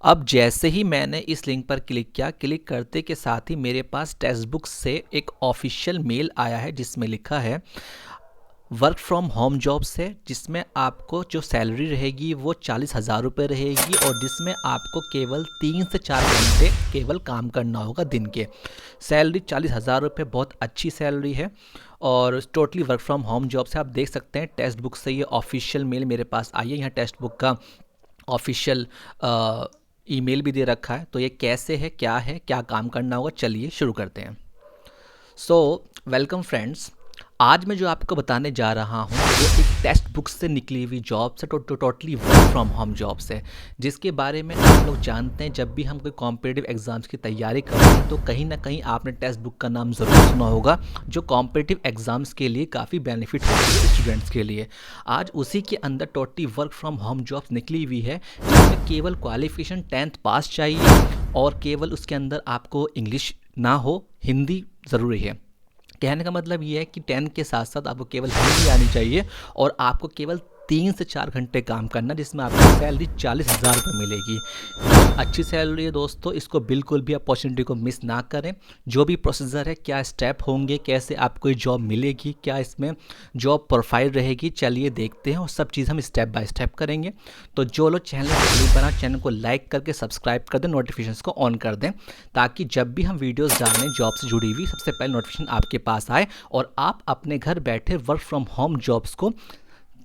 अब जैसे ही मैंने इस लिंक पर क्लिक किया, क्लिक करते के साथ ही मेरे पास टेक्स्ट बुक से एक ऑफिशियल मेल आया है जिसमें लिखा है वर्क फ्रॉम होम जॉब से, जिसमें आपको जो सैलरी रहेगी वो 40,000 रुपये रहेगी और जिसमें आपको केवल 3 से 4 घंटे केवल काम करना होगा दिन के। सैलरी 40,000 रुपये बहुत अच्छी सैलरी है और totally work from home job से। आप देख सकते हैं टेक्स्ट बुक से ये ऑफिशियल मेल मेरे पास आई है। यहाँ टेक्स्ट बुक का ऑफिशियल ईमेल भी दे रखा है। तो ये कैसे है, क्या काम करना होगा, चलिए शुरू करते हैं। वेलकम फ्रेंड्स, आज मैं जो आपको बताने जा रहा हूँ वो एक टेक्स्ट बुक से निकली हुई जॉब से, totally work from home job से, जिसके बारे में आप लोग जानते हैं जब भी हम कोई कॉम्पिटिटिव एग्ज़ाम्स की तैयारी करते हैं तो कहीं ना कहीं आपने टेक्स्ट बुक का नाम ज़रूर सुना होगा, जो कॉम्पिटिटिव एग्ज़ाम्स के लिए काफ़ी बेनिफिट होती है स्टूडेंट्स के लिए। आज उसी के अंदर totally work from home jobs निकली हुई है, जिसमें केवल क्वालिफिकेशन 10th पास चाहिए और केवल उसके अंदर आपको इंग्लिश ना हो, हिंदी ज़रूरी है। कहने का मतलब ये है कि 10 के साथ साथ आपको केवल हिंदी आनी चाहिए और आपको केवल 3 से 4 घंटे काम करना, जिसमें आपकी सैलरी 40,000 रुपये मिलेगी। बहुत अच्छी सैलरी है दोस्तों, इसको बिल्कुल भी अपॉर्चुनिटी को मिस ना करें। जो भी प्रोसीजर है, क्या स्टेप होंगे, कैसे आपको ये जॉब मिलेगी, क्या इसमें जॉब प्रोफाइल रहेगी, चलिए देखते हैं और सब चीज़ हम स्टेप बाय स्टेप करेंगे। तो जो लोग चैनल को नहीं बना, चैनल को लाइक करके सब्सक्राइब कर दें, नोटिफिकेशन को ऑन कर दें, ताकि जब भी हम वीडियोज़ डालें जॉब से जुड़ी हुई सबसे पहले नोटिफिकेशन आपके पास आए और आप अपने घर बैठे वर्क फ्रॉम होम जॉब्स को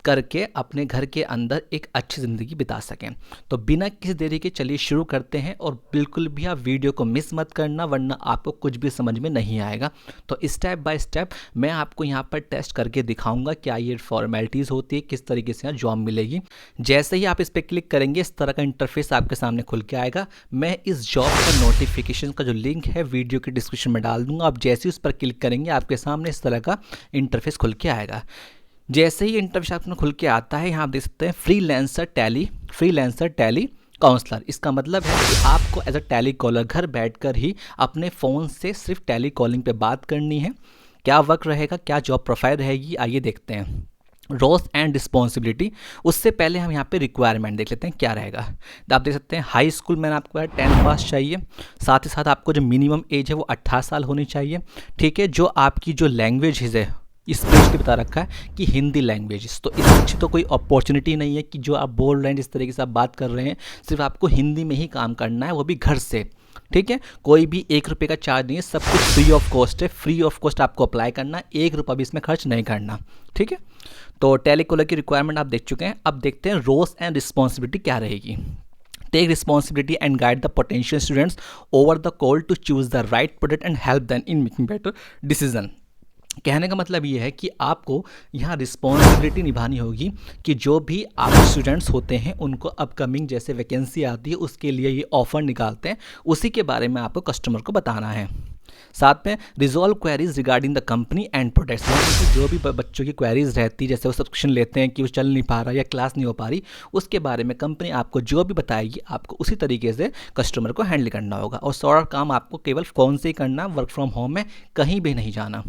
करके अपने घर के अंदर एक अच्छी ज़िंदगी बिता सकें। तो बिना किसी देरी के चलिए शुरू करते हैं और बिल्कुल भी आप वीडियो को मिस मत करना, वरना आपको कुछ भी समझ में नहीं आएगा। तो स्टेप बाय स्टेप मैं आपको यहाँ पर टेस्ट करके दिखाऊंगा क्या ये फॉर्मेलिटीज़ होती है, किस तरीके से यहाँ जॉब मिलेगी। जैसे ही आप इस पर क्लिक करेंगे इस तरह का इंटरफेस आपके सामने खुल के आएगा। मैं इस जॉब का नोटिफिकेशन का जो लिंक है वीडियो के डिस्क्रिप्शन में डाल दूँगा। आप जैसे ही उस पर क्लिक करेंगे आपके सामने इस तरह का इंटरफेस खुल के आएगा। जैसे ही इंटरव्यू आपको खुल के आता है, यहाँ आप देख सकते हैं फ्रीलांसर टैली काउंसलर। इसका मतलब है कि आपको एज अ टैली कॉलर घर बैठकर ही अपने फ़ोन से सिर्फ टैली कॉलिंग पे बात करनी है। क्या वर्क रहेगा, क्या जॉब प्रोफाइल रहेगी, आइए देखते हैं। रोल्स एंड रिस्पॉन्सिबिलिटी, उससे पहले हम यहाँ पे रिक्वायरमेंट देख लेते हैं क्या रहेगा। आप देख सकते हैं हाई स्कूल मैंने आपको 10th पास चाहिए, साथ ही साथ आपको जो मिनिमम एज है वो 18 साल होनी चाहिए। ठीक है, जो आपकी जो लैंग्वेज है स्पेशली बता रखा है कि हिंदी लैंग्वेज, तो इससे अच्छी तो कोई अपॉर्चुनिटी नहीं है कि जो आप बोल रहे हैं, जिस तरीके से आप बात कर रहे हैं, सिर्फ आपको हिंदी में ही काम करना है, वो भी घर से। ठीक है, कोई भी 1 रुपये का चार्ज नहीं है, सब कुछ फ्री ऑफ कॉस्ट है। फ्री ऑफ कॉस्ट आपको अप्लाई करना है, 1 रुपया भी इसमें खर्च नहीं करना। ठीक है, तो टेलीकॉलर की रिक्वायरमेंट आप देख चुके हैं। अब देखते हैं रोल्स एंड रिस्पॉन्सिबिलिटी क्या रहेगी। Take responsibility and guide the potential students over the call to choose the right product and help them in making better decision। कहने का मतलब ये है कि आपको यहाँ रिस्पॉन्सिबिलिटी निभानी होगी कि जो भी आप स्टूडेंट्स होते हैं उनको अपकमिंग जैसे वैकेंसी आती है उसके लिए ये ऑफ़र निकालते हैं, उसी के बारे में आपको कस्टमर को बताना है। साथ में resolve queries regarding the company and products, यानी कि जो भी बच्चों की क्वेरीज रहती है, जैसे वो सब्सक्रिप्शन लेते हैं कि वो चल नहीं पा रहा या क्लास नहीं हो पा रही, उसके बारे में कंपनी आपको जो भी बताएगी आपको उसी तरीके से कस्टमर को हैंडल करना होगा। और सारा काम आपको केवल फ़ोन से ही करना, वर्क फ्रॉम होम में कहीं भी नहीं जाना।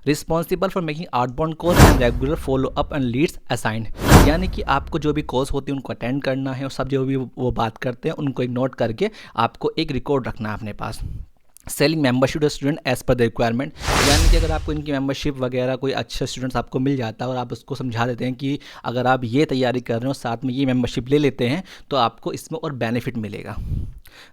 Responsible for making outbound calls and regular follow up and leads assigned, यानी कि आपको जो भी कॉल्स होती है उनको अटेंड करना है और सब जो भी वो बात करते हैं उनको एक नोट करके आपको एक रिकॉर्ड रखना है अपने पास। Selling membership to student as per the requirement, यानी कि अगर आपको इनकी मेंबरशिप वगैरह कोई अच्छा स्टूडेंट्स आपको मिल जाता है और आप उसको समझा देते हैं कि अगर आप ये तैयारी कर रहे हो साथ में ये मेंबरशिप ले लेते हैं तो आपको इसमें और बेनिफिट मिलेगा।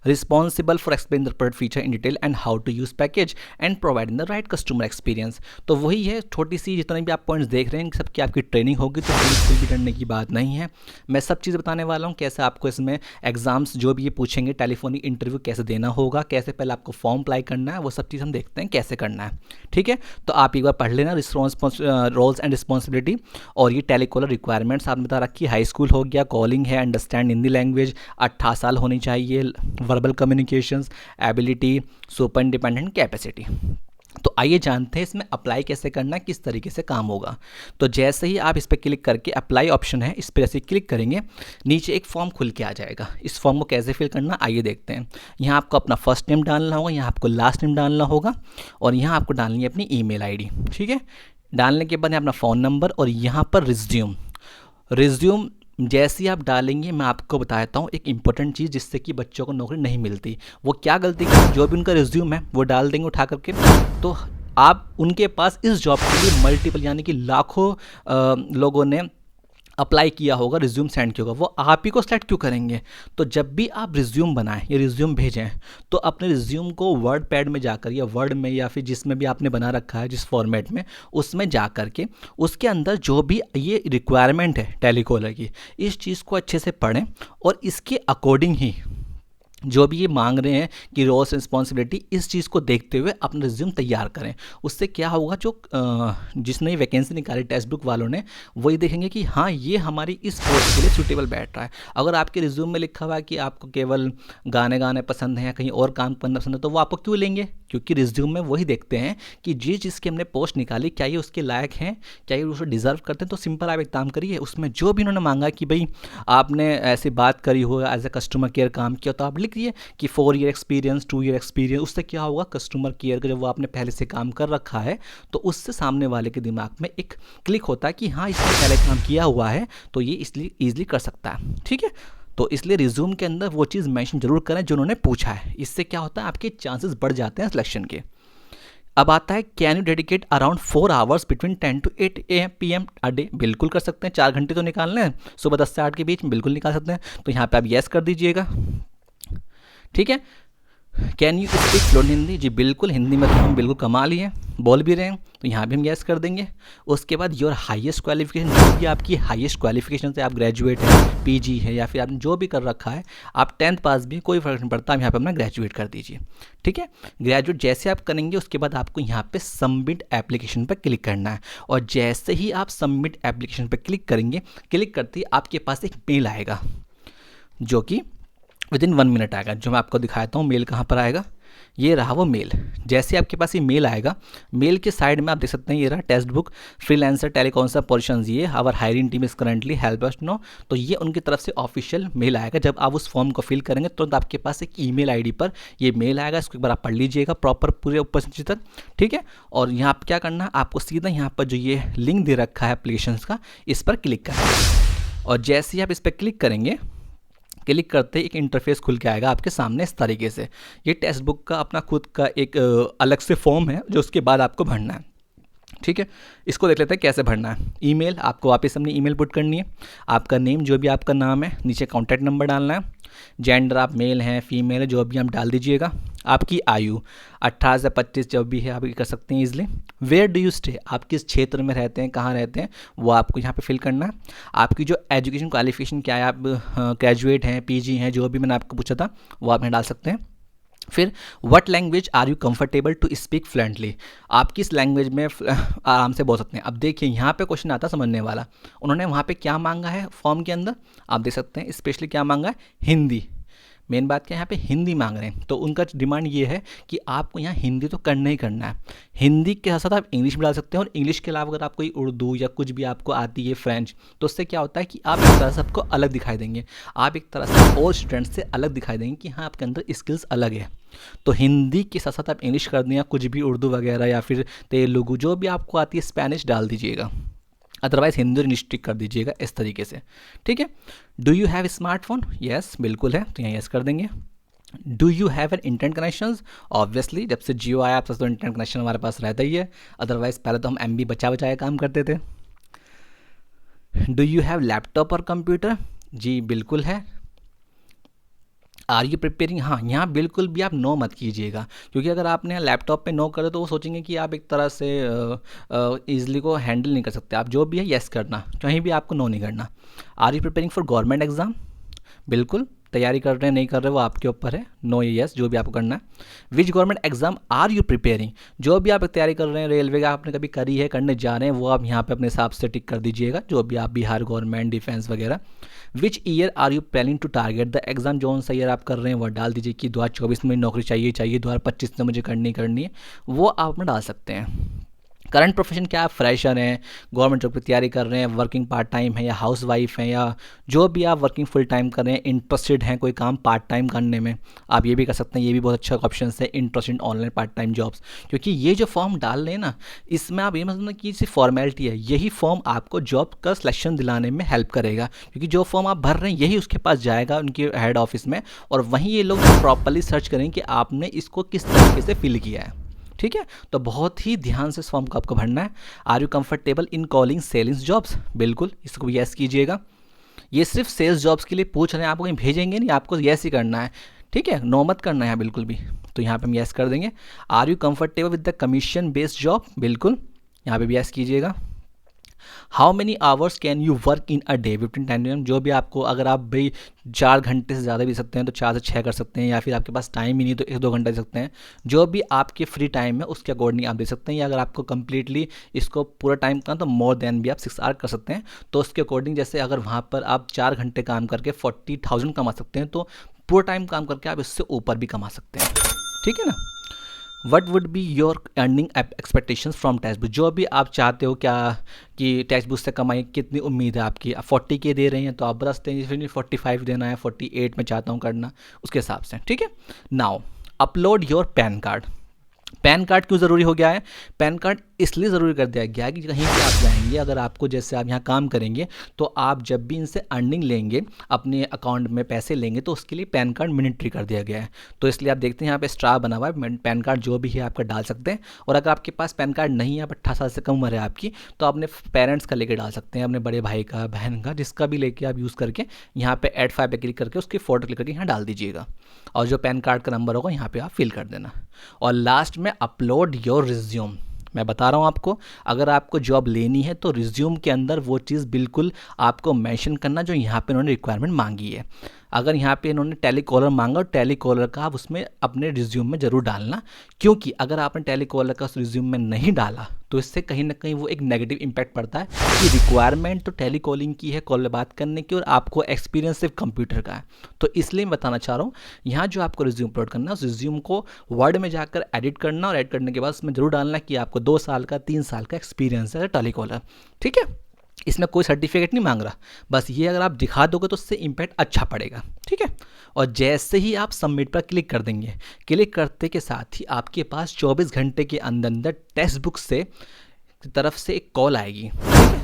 Responsible for explain the product feature in detail and how to use package and providing the right customer experience. तो वही है, छोटी सी जितने भी आप पॉइंट्स देख रहे हैं सबकी आपकी ट्रेनिंग होगी, तो बिल्कुल भी डरने की बात नहीं है। मैं सब चीज़ बताने वाला हूँ, कैसे आपको इसमें एग्जाम्स जो भी ये पूछेंगे, टेलीफोनिक इंटरव्यू कैसे देना होगा, कैसे पहले आपको फॉर्म अप्लाई करना है, वो सब चीज़ हम देखते हैं कैसे करना है। ठीक है, तो आप एक बार पढ़ लेना रोल्स एंड रिस्पॉन्सिबिलिटी। और ये टेलीकॉलर रिक्वायरमेंट्स आपने बता रखी, हाई स्कूल हो गया, कॉलिंग है, अंडरस्टैंड हिंदी लैंग्वेज, 18 साल होनी चाहिए, verbal communications, ability, super independent capacity. तो आइए जानते हैं इसमें अप्लाई कैसे करना है, किस तरीके से काम होगा। तो जैसे ही आप इस पर क्लिक करके अप्लाई ऑप्शन है इस पर जैसे क्लिक करेंगे नीचे एक फॉर्म खुल के आ जाएगा। इस फॉर्म को कैसे फिल करना आइए देखते हैं। यहाँ आपको अपना फर्स्ट नेम डालना होगा, यहाँ आपको लास्ट नेम डालना होगा और यहाँ आपको डालनी है अपनी ईमेल आईडी। ठीक है, डालने के बाद अपना फ़ोन नंबर और यहाँ पर रिज्यूम जैसे ही आप डालेंगे, मैं आपको बताता हूँ एक इंपॉर्टेंट चीज़ जिससे कि बच्चों को नौकरी नहीं मिलती। वो क्या गलती करते, जो भी उनका रिज्यूम है वो डाल देंगे उठा करके, तो आप उनके पास इस जॉब के लिए मल्टीपल यानी कि लाखों लोगों ने अप्लाई किया होगा, रिज्यूम सेंड किया होगा, वो आप ही को सेलेक्ट क्यों करेंगे? तो जब भी आप रिज्यूम बनाएं या रिज्यूम भेजें, तो अपने रिज्यूम को वर्ड पैड में जाकर या वर्ड में या फिर जिसमें भी आपने बना रखा है जिस फॉर्मेट में, उसमें जा कर के उसके अंदर जो भी ये रिक्वायरमेंट है टेलीकॉलर की, इस चीज़ को अच्छे से पढ़ें और इसके अकॉर्डिंग ही जो भी ये मांग रहे हैं कि रोल्स रिस्पॉन्सिबिलिटी, इस चीज़ को देखते हुए अपना रिज्यूम तैयार करें। उससे क्या होगा, जो जिसने वैकेंसी निकाली टेक्स्ट बुक वालों ने, वही देखेंगे कि हाँ ये हमारी इस पोस्ट के लिए सूटेबल बैठ रहा है। अगर आपके रिज्यूम में लिखा हुआ है कि आपको केवल गाने गाने पसंद हैं या कहीं और काम करना पसंद है, तो वो आपको क्यों लेंगे? क्योंकि रिज्यूम में वही देखते हैं कि जिसकी हमने पोस्ट निकाली क्या ये उसके लायक हैं, क्या ये उसे डिज़र्व करते हैं। तो सिंपल आप एक काम करिए, उसमें जो भी उन्होंने मांगा कि भाई आपने ऐसी बात करी हो, एज ए कस्टमर केयर काम किया, तो आप लिख दिए कि 4 ईयर एक्सपीरियंस, 2 ईयर एक्सपीरियंस। उससे क्या होगा, कस्टमर केयर का जब वो आपने पहले से काम कर रखा है, तो उससे सामने वाले के दिमाग में एक क्लिक होता है कि हाँ इसने पहले काम किया हुआ है, तो ये इसलिए ईजिली कर सकता है। ठीक है, तो इसलिए रिज्यूम के अंदर वो चीज़ मेंशन जरूर करें जो उन्होंने पूछा है। इससे क्या होता है, आपके चांसेस बढ़ जाते हैं सिलेक्शन के। अब आता है, can you dedicate around 4 hours between 10 to 8 PM a day? बिल्कुल कर सकते हैं, 4 घंटे तो निकालने हैं, सुबह 10 से 8 के बीच में बिल्कुल निकाल सकते हैं। तो यहाँ पे आप येस कर दीजिएगा। ठीक है, can you speak fluent Hindi? जी बिल्कुल, हिंदी में तो हम बिल्कुल कमाल ही हैं, बोल भी रहे हैं, तो यहाँ भी हम यस कर देंगे। उसके बाद योर हाईएस्ट क्वालिफिकेशन, जो भी आपकी हाईएस्ट क्वालिफिकेशन से, आप ग्रेजुएट है, पीजी है, या फिर आपने जो भी कर रखा है, आप 10th पास भी, कोई फर्क नहीं पड़ता, आप यहाँ पे अपना ग्रेजुएट कर दीजिए। ठीक है, ग्रेजुएट जैसे आप करेंगे उसके बाद आपको यहाँ पे सबमिट एप्लीकेशन पर क्लिक करना है, और जैसे ही आप सबमिट एप्लीकेशन पर क्लिक करेंगे, क्लिक करते ही आपके पास एक मेल आएगा जो कि विदिन 1 मिनट आएगा। जो मैं आपको दिखाता हूँ मेल कहाँ पर आएगा, ये रहा वो मेल। जैसे आपके पास ये मेल आएगा, मेल के साइड में आप देख सकते हैं ये रहा text book freelancer telecounsellor positions, ये our hiring team is currently help us know. तो ये उनकी तरफ से ऑफिशियल मेल आएगा। जब आप उस फॉर्म को फिल करेंगे तुरंत आपके पास एक ईमेल आईडी पर ये मेल आएगा। इसको एक बार आप पढ़ लीजिएगा प्रॉपर पूरे ऊपर से नीचे तक। ठीक है, और यहाँ पर क्या करना है, आपको सीधा यहाँ पर जो ये लिंक दे रखा है एप्लीकेशन का, इस पर क्लिक करना है। और जैसे ही आप इस पर क्लिक करेंगे, क्लिक करते ही एक इंटरफेस खुल के आएगा आपके सामने इस तरीके से। ये टेक्स्ट बुक का अपना खुद का एक अलग से फॉर्म है जो उसके बाद आपको भरना है। ठीक है, इसको देख लेते हैं कैसे भरना है। ईमेल, आपको वापस अपनी ईमेल पुट करनी है, आपका नेम जो भी आपका नाम है, नीचे कॉन्टैक्ट नंबर डालना है, जेंडर आप मेल हैं फीमेल है जो भी आप डाल दीजिएगा, आपकी आयु 18 से 25 जो भी है आप ये कर सकते हैं easily. Where do you stay, आप किस क्षेत्र में रहते हैं, कहाँ रहते हैं, वो आपको यहाँ पे फिल करना है। आपकी जो एजुकेशन क्वालिफिकेशन क्या है, आप ग्रेजुएट हैं, पीजी हैं, जो भी मैंने आपको पूछा था वो आप यहाँ डाल सकते हैं। फिर what language are you comfortable to speak fluently, आप किस लैंग्वेज में आराम से बोल सकते हैं। अब देखिए यहाँ पे क्वेश्चन आता समझने वाला, उन्होंने वहाँ पे क्या मांगा है फॉर्म के अंदर, आप देख सकते हैं स्पेशली क्या मांगा है, हिंदी। मेन बात क्या है, यहाँ पे हिंदी मांग रहे हैं, तो उनका डिमांड ये है कि आपको यहाँ हिंदी तो करना ही करना है। हिंदी के साथ साथ आप इंग्लिश भी डाल सकते हैं, और इंग्लिश के अलावा अगर आप कोई उर्दू या कुछ भी आपको आती है फ्रेंच, तो उससे क्या होता है कि आप एक तरह से सबको अलग दिखाई देंगे, आप एक तरह से और स्टूडेंट से अलग दिखाई देंगे कि हाँ आपके अंदर स्किल्स अलग है। तो हिंदी के साथ साथ आप इंग्लिश कर दें या कुछ भी उर्दू वगैरह या फिर तेलुगु जो भी आपको आती है, स्पेनिश डाल दीजिएगा, अदरवाइज हिंदी और इंग्लिश टिक कर दीजिएगा इस तरीके से। ठीक है, do you have smartphone, yes बिल्कुल है, तो यहाँ यस कर देंगे। Do you have an internet connection, obviously जब से जियो आया आप तो इंटरनेट कनेक्शन हमारे पास रहता ही है, अदरवाइज पहले तो हम MB बचा बचाया काम करते थे। डू यू हैव लैपटॉप और कंप्यूटर, जी बिल्कुल है। आर यू प्रिपेयरिंग, हाँ यहाँ बिल्कुल भी आप नो मत कीजिएगा, क्योंकि अगर आपने लैपटॉप पे नो करे तो वो सोचेंगे कि आप एक तरह से ईजिली को हैंडल नहीं कर सकते। आप जो भी है येस करना, कहीं भी आपको नो नहीं करना। Are you preparing for government exam, बिल्कुल तैयारी कर रहे हैं नहीं कर रहे वो आपके ऊपर है, नो यस जो भी आपको करना है। Which government exam are you preparing, जो भी आप तैयारी कर रहे हैं, रेलवे का आपने कभी करी है, करने जा रहे हैं, वो आप यहाँ पे अपने हिसाब से टिक कर दीजिएगा, जो भी आप बिहार गवर्नमेंट डिफेंस वगैरह। Which year are you planning to target the exam, जो सा ईयर आप कर रहे हैं वो डाल दीजिए कि 2024 में नौकरी चाहिए 2025 में मुझे करनी है, वो आप अपना डाल सकते हैं। करंट प्रोफेशन क्या है, फ्रेशर हैं, गवर्नमेंट जॉब की तैयारी कर रहे हैं, वर्किंग पार्ट टाइम है या हाउस वाइफ हैं, या जो भी आप वर्किंग फुल टाइम कर रहे हैं, इंटरेस्टेड हैं कोई काम पार्ट टाइम करने में, आप ये भी कर सकते हैं। ये भी बहुत अच्छा ऑप्शन है, interested online part time jobs. क्योंकि ये जो फॉर्म डाल रहे हैं ना, इसमें आप ये मत समझना कि ये सिर्फ फॉर्मेलिटी है, यही फॉर्म आपको जॉब का सिलेक्शन दिलाने में हेल्प करेगा। क्योंकि जो फॉर्म आप भर रहे हैं यही उसके पास जाएगा, उनके हेड ऑफिस में, और वहीं ये लोग प्रॉपरली सर्च करेंगे कि आपने इसको किस तरीके से फिल किया है। ठीक है, तो बहुत ही ध्यान से इस फॉर्म को आपको भरना है। Are you comfortable in calling sales jobs, बिल्कुल इसको भी यस कीजिएगा। ये सिर्फ सेल्स जॉब्स के लिए पूछ रहे हैं, आपको कहीं भेजेंगे नहीं, आपको यस ही करना है। ठीक है, नो मत करना है बिल्कुल भी, तो यहाँ पे हम यस कर देंगे। Are you comfortable with the commission based job, बिल्कुल यहाँ पे भी यस कीजिएगा। How many hours can you work in a day, 15 जो भी आपको, अगर आप भाई 4 घंटे से ज़्यादा भी सकते हैं तो 4 से 6 कर सकते हैं, या फिर आपके पास टाइम ही नहीं तो 1-2 घंटे दे सकते हैं। जो भी आपके फ्री टाइम है उसके अकॉर्डिंग आप दे सकते हैं, या अगर आपको कंप्लीटली इसको पूरा टाइम का तो मोर देन भी आप 6 आवर कर सकते हैं। तो उसके अकॉर्डिंग, जैसे अगर वहाँ पर आप 4 घंटे काम करके 40,000 कमा सकते हैं, तो पूरा टाइम काम करके आप इससे ऊपर भी कमा सकते हैं। ठीक है ना। What would be your earning expectations from text book, जो भी आप चाहते हो क्या कि टेक्स्ट बुक से कमाई, कितनी उम्मीद है आपकी। 40 के दे रहे हैं तो आप बरसते हैं, फिर 45 देना है, 48 में चाहता हूँ करना, उसके हिसाब से। ठीक है, now upload your pan card. Pan card क्यों ज़रूरी हो गया है? पैन कार्ड इसलिए ज़रूरी कर दिया गया है कि कहीं भी आप जाएंगे, अगर आपको, जैसे आप यहाँ काम करेंगे तो आप जब भी इनसे अर्निंग लेंगे, अपने अकाउंट में पैसे लेंगे, तो उसके लिए पैन कार्ड मैंडेटरी कर दिया गया है। तो इसलिए आप देखते हैं यहाँ पे स्टार बना हुआ है, पैन कार्ड जो भी है आपका डाल सकते हैं। और अगर आपके पास पैन कार्ड नहीं है, आप 18 साल से कम उम्र है आपकी, तो अपने पेरेंट्स का लेके डाल सकते हैं, अपने बड़े भाई का, बहन का, जिसका भी लेके आप यूज़ करके यहाँ पे ऐड 5 पे क्लिक करके उसकी फ़ोटो क्लिक करके यहाँ डाल दीजिएगा, और जो पैन कार्ड का नंबर होगा यहाँ पे आप फिल कर देना। और लास्ट में अपलोड योर रिज्यूम। मैं बता रहा हूँ आपको, अगर आपको जॉब लेनी है तो रिज्यूम के अंदर वो चीज़ बिल्कुल आपको मेंशन करना जो यहाँ पे उन्होंने रिक्वायरमेंट मांगी है। अगर यहाँ पे इन्होंने टेलीकॉलर मांगा, और टेलीकॉलर का आप उसमें अपने रिज्यूम में ज़रूर डालना, क्योंकि अगर आपने टेलीकॉलर का उस रिज्यूम में नहीं डाला तो इससे कहीं ना कहीं वो एक नेगेटिव इम्पैक्ट पड़ता है कि रिक्वायरमेंट तो टेलीकॉलिंग की है, कॉल बात करने की, और आपको एक्सपीरियंस सिर्फ कंप्यूटर का है। तो इसलिए मैं बताना चाह रहा हूँ, यहाँ जो आपको रिज्यूम अपलोड करना है, उस रिज्यूम को वर्ड में जाकर एडिट करना, और एडिट करने के बाद उसमें जरूर डालना कि आपको 2 साल का, 3 साल का एक्सपीरियंस है टेलीकॉलर। ठीक है, इसमें कोई सर्टिफिकेट नहीं मांग रहा, बस ये अगर आप दिखा दोगे तो उससे इम्पैक्ट अच्छा पड़ेगा। ठीक है, और जैसे ही आप सबमिट पर क्लिक कर देंगे, क्लिक करते के साथ ही आपके पास 24 घंटे के अंदर अंदर टेक्स्ट बुक से तरफ से एक कॉल आएगी,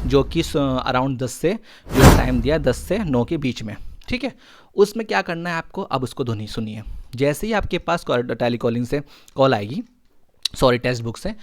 जो कि अराउंड 10 से, जो टाइम दिया 10 से 9 के बीच में। ठीक है, उसमें क्या करना है आपको, अब उसको ध्वनि सुनिए। जैसे ही आपके पास टेलीकॉलिंग से कॉल आएगी, सॉरी टेक्स्ट बुक से,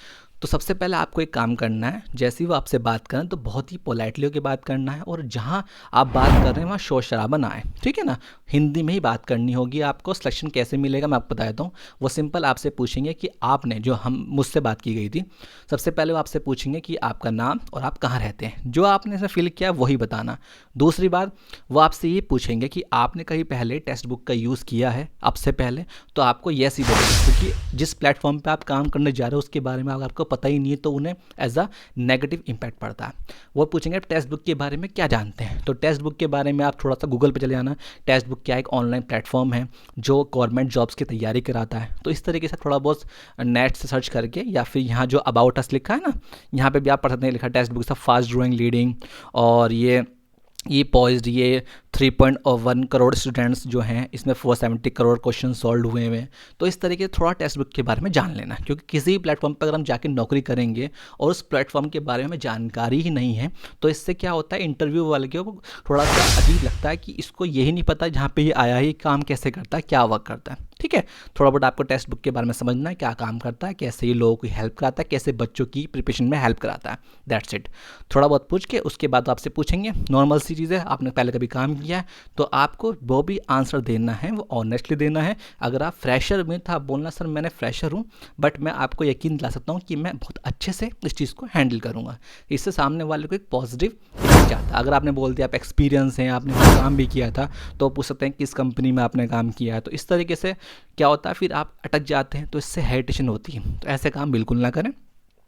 तो सबसे पहले आपको एक काम करना है, जैसे ही वो आपसे बात करें तो बहुत ही पोलाइटली होकर बात करना है, और जहाँ आप बात कर रहे हैं वहाँ शोर शराबा ना आए। ठीक है ना, हिंदी में ही बात करनी होगी। आपको सिलेक्शन कैसे मिलेगा मैं आपको बता देता हूँ। वो सिंपल आपसे पूछेंगे कि आपने, जो हम मुझसे बात की गई थी, सबसे पहले वो आपसे पूछेंगे कि आपका नाम और आप कहाँ रहते हैं, जो आपने इसमें फिल किया वही बताना। दूसरी बात, वो आपसे ये पूछेंगे कि आपने कहीं पहले टेक्स्ट बुक का यूज़ किया है अब से पहले, तो आपको येस ही बोलना, क्योंकि जिस प्लेटफॉर्म पर आप काम करने जा रहे हो उसके बारे में अगर आपको पता ही नहीं है तो उन्हें एज अ नेगेटिव इम्पैक्ट पड़ता है। वो पूछेंगे टेक्स्ट बुक के बारे में क्या जानते हैं, तो टेक्स्ट बुक के बारे में आप थोड़ा सा गूगल पे चले जाना। टेक्स्ट बुक क्या एक ऑनलाइन प्लेटफॉर्म है जो गवर्नमेंट जॉब्स की तैयारी कराता है। तो इस तरीके से थोड़ा बहुत नेट से सर्च करके, या फिर यहाँ जो अबाउट अस लिखा है ना, यहाँ पे भी आप पढ़ सकते हैं, लिखा टेक्स्ट बुक से फास्ट ग्रोइंग लीडिंग, और ये पॉइज्ड, ये 3.1 करोड़ स्टूडेंट्स जो हैं, इसमें 470 करोड़ क्वेश्चन सॉल्व हुए हैं। तो इस तरीके से थोड़ा टेक्स्ट बुक के बारे में जान लेना, क्योंकि किसी भी प्लेटफॉर्म पर अगर हम जाके नौकरी करेंगे और उस प्लेटफॉर्म के बारे में हमें जानकारी ही नहीं है, तो इससे क्या होता है, इंटरव्यू वाले को थोड़ा सा अजीब लगता है कि इसको यही नहीं पता जहाँ पे ये आया है, ये काम कैसे करता है, क्या वर्क करता है। ठीक है, थोड़ा बहुत आपको टेक्स्ट बुक के बारे में समझना है, क्या काम करता है, कैसे ये लोगों की हेल्प कराता है, कैसे बच्चों की प्रिपरेशन में हेल्प कराता है। That's it. थोड़ा बहुत पूछ के उसके बाद आपसे पूछेंगे, नॉर्मल सी चीज़ है, आपने पहले कभी काम किया है, तो आपको वो भी आंसर देना है, वो ऑनेस्टली देना है। अगर आप फ्रेशर में था, बोलना सर मैंने फ्रेशर हूँ, बट मैं आपको यकीन दिला सकता हूँ कि मैं बहुत अच्छे से इस चीज़ को हैंडल करूँगा। इससे सामने वाले को एक पॉजिटिव इफेक्ट आता है। अगर आपने बोल दिया आप एक्सपीरियंस हैं, आपने काम भी किया था, तो पूछ सकते हैं किस कंपनी में आपने काम किया है। तो इस तरीके से क्या होता है, फिर आप अटक जाते हैं, तो इससे हेजिटेशन होती है। तो ऐसे काम बिल्कुल ना करें।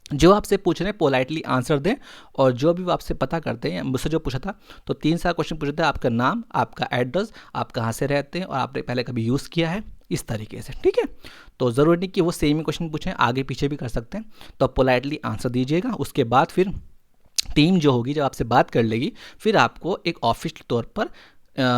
जो आपसे पूछ रहे हैं पोलाइटली आंसर दें, और जो भी वो आपसे पता करते हैं, मुझसे जो पूछा था तो 3 साल क्वेश्चन पूछे थे, आपका नाम, आपका एड्रेस, आप कहाँ से रहते हैं, और आपने पहले कभी यूज़ किया है, इस तरीके से, ठीक है। तो ज़रूरी नहीं कि वो सेम ही क्वेश्चन पूछें, आगे पीछे भी कर सकते हैं। तो आप पोलाइटली आंसर दीजिएगा। उसके बाद फिर टीम जो होगी जब आपसे बात कर लेगी, फिर आपको एक ऑफिशियल तौर पर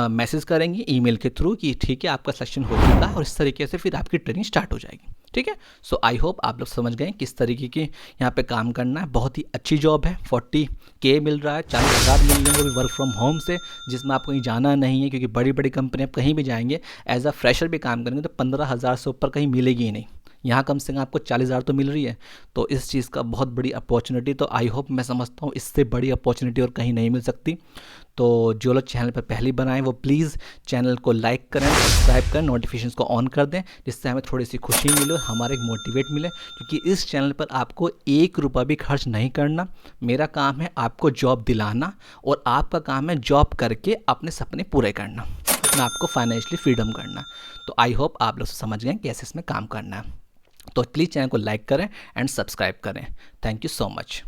मैसेज करेंगे ईमेल के थ्रू कि ठीक है आपका सिलेक्शन हो चुका है, और इस तरीके से फिर आपकी ट्रेनिंग स्टार्ट हो जाएगी, ठीक है। सो आई होप आप लोग समझ गए किस तरीके की यहाँ पे काम करना है। बहुत ही अच्छी जॉब है, 40K मिल रहा है, 40,000 मिल रहे हैं, वो भी वर्क फ्रॉम होम से, जिसमें आपको कहीं जाना नहीं है, क्योंकि बड़ी बड़ी कंपनी आप कहीं भी जाएंगे एज अ फ्रेशर भी काम करेंगे तो 15,000 से ऊपर कहीं मिलेगी ही नहीं। यहाँ कम से कम आपको 40,000 तो मिल रही है, तो इस चीज़ का बहुत बड़ी अपॉर्चुनिटी। तो आई होप, मैं समझता हूँ इससे बड़ी अपॉर्चुनिटी और कहीं नहीं मिल सकती। तो जो लोग चैनल पर पहली बनाएं वो प्लीज़ चैनल को लाइक करें, सब्सक्राइब करें, नोटिफिकेशंस को ऑन कर दें, जिससे हमें थोड़ी सी खुशी मिले, हमारे एक मोटिवेट मिले। क्योंकि इस चैनल पर आपको 1 रुपया भी खर्च नहीं करना। मेरा काम है आपको जॉब दिलाना, और आपका काम है जॉब करके अपने सपने पूरे करना, अपने आपको फाइनेंशियली फ्रीडम करना। तो आई होप आप लोग समझ गए कैसे इसमें काम करना है। तो प्लीज़ चैनल को लाइक करें एंड सब्सक्राइब करें। Thank you so much.